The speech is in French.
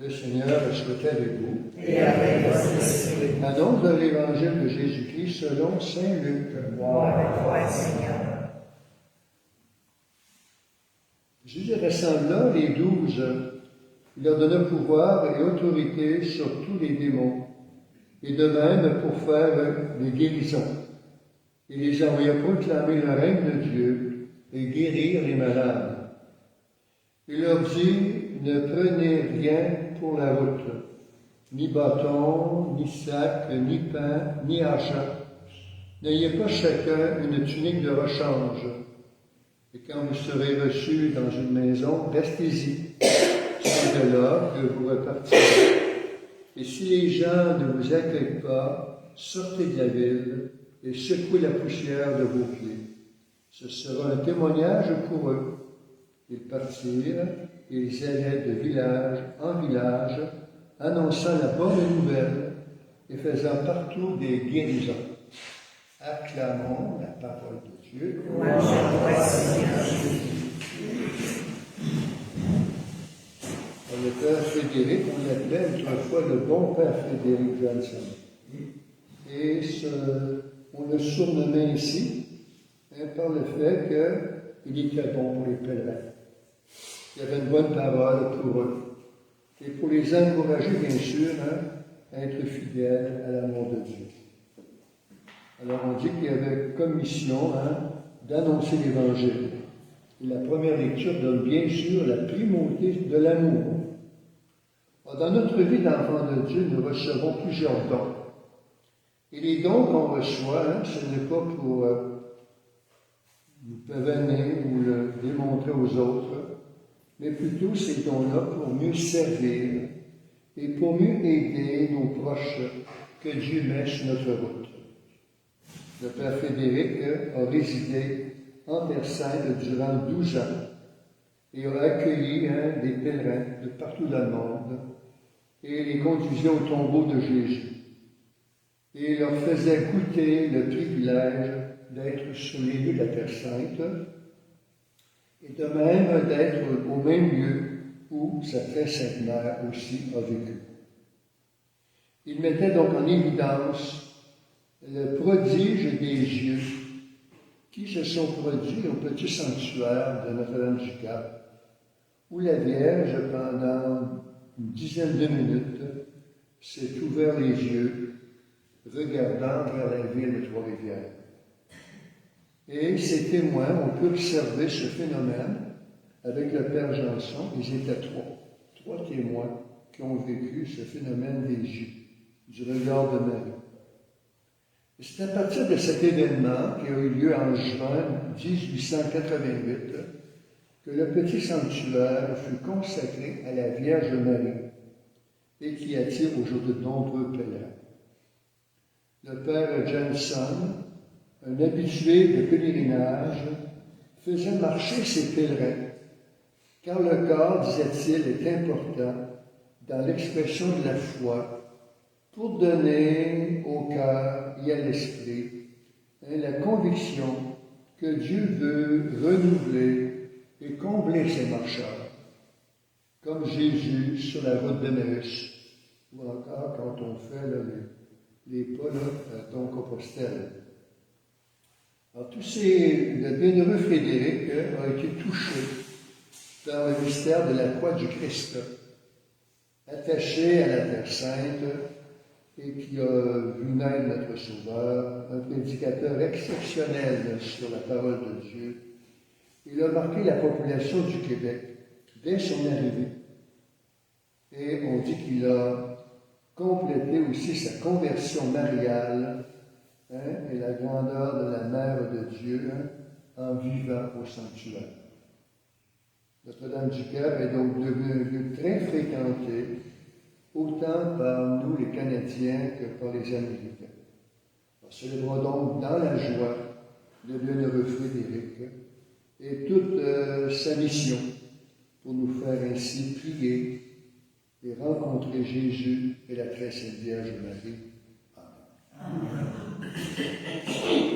Le Seigneur soit avec vous. Et avec votre esprit. Annonce de l'Évangile de Jésus-Christ selon saint Luc. Gloire à toi, Seigneur. Jésus rassembla les 12. Il leur donna pouvoir et autorité sur tous les démons, et de même pour faire les guérisons. Il les envoya proclamer le règne de Dieu et guérir les malades. Il leur dit, ne prenez rien pour la route, ni bâton, ni sac, ni pain, ni argent. N'ayez pas chacun une tunique de rechange. Et quand vous serez reçus dans une maison, restez-y. C'est de là que vous repartirez. Et si les gens ne vous accueillent pas, sortez de la ville et secouez la poussière de vos pieds. Ce sera un témoignage pour eux. Ils partirent et ils allaient de village en village, annonçant la bonne nouvelle et faisant partout des guérisons. Acclamons la parole de Dieu. Louange à toi, Seigneur Jésus. Le Père Frédéric, on l'appelait autrefois le bon Père Frédéric Johnson. Et on le surnommait ainsi par le fait qu'il était bon pour les pèlerins. Il y avait une bonne parole pour eux. Et pour les encourager, bien sûr, à être fidèles à l'amour de Dieu. Alors on dit qu'il y avait comme mission d'annoncer l'Évangile. Et la première lecture donne bien sûr la primauté de l'amour. Dans notre vie d'enfant de Dieu, nous recevons plusieurs dons. Et les dons qu'on reçoit, ce n'est pas pour nous prévenir ou le démontrer aux autres, mais plutôt ces dons-là pour mieux servir et pour mieux aider nos proches que Dieu met sur notre route. Le Père Frédéric a résidé en Terre Sainte durant 12 ans et a accueilli des pèlerins de partout dans le monde et les conduisait au tombeau de Jésus. Et il leur faisait goûter le privilège d'être sur les lieux de la Terre Sainte et de même d'être au même lieu où sa très sainte mère aussi a vécu. Il mettait donc en évidence le prodige des yeux qui se sont produits au petit sanctuaire de Notre-Dame-du-Cap, où la Vierge, pendant une dizaine de minutes, s'est ouvert les yeux, regardant vers la ville de Trois-Rivières. Et ces témoins ont pu observer ce phénomène avec le Père Janson. Ils étaient trois témoins qui ont vécu ce phénomène des yeux, du regard de Marie. C'est à partir de cet événement qui a eu lieu en juin 1888 que le petit sanctuaire fut consacré à la Vierge Marie et qui attire aujourd'hui de nombreux pèlerins. Le Père Johnson, un habitué de pèlerinage, faisait marcher ses pèlerins, car le corps, disait-il, est important dans l'expression de la foi pour donner au cœur et à l'esprit la conviction que Dieu veut renouveler et combler ses marcheurs, comme Jésus sur la route d'Emmaüs, ou encore quand on fait les pas dans Compostelle. Alors, le bienheureux Frédéric a été touché par le mystère de la croix du Christ, attaché à la Terre Sainte, et qui a vu naître notre Sauveur, un prédicateur exceptionnel sur la parole de Dieu. Il a marqué la population du Québec dès son arrivée. Et on dit qu'il a complété aussi sa conversion mariale et la grandeur de la Mère de Dieu en vivant au sanctuaire. Notre-Dame-du-Cap est donc devenu un lieu très fréquenté, autant par nous les Canadiens que par les Américains. Alors, célébrons donc dans la joie le bienheureux Frédéric et toute sa mission pour nous faire ainsi prier et rencontrer Jésus et la très sainte Vierge Marie. Amen. Amen.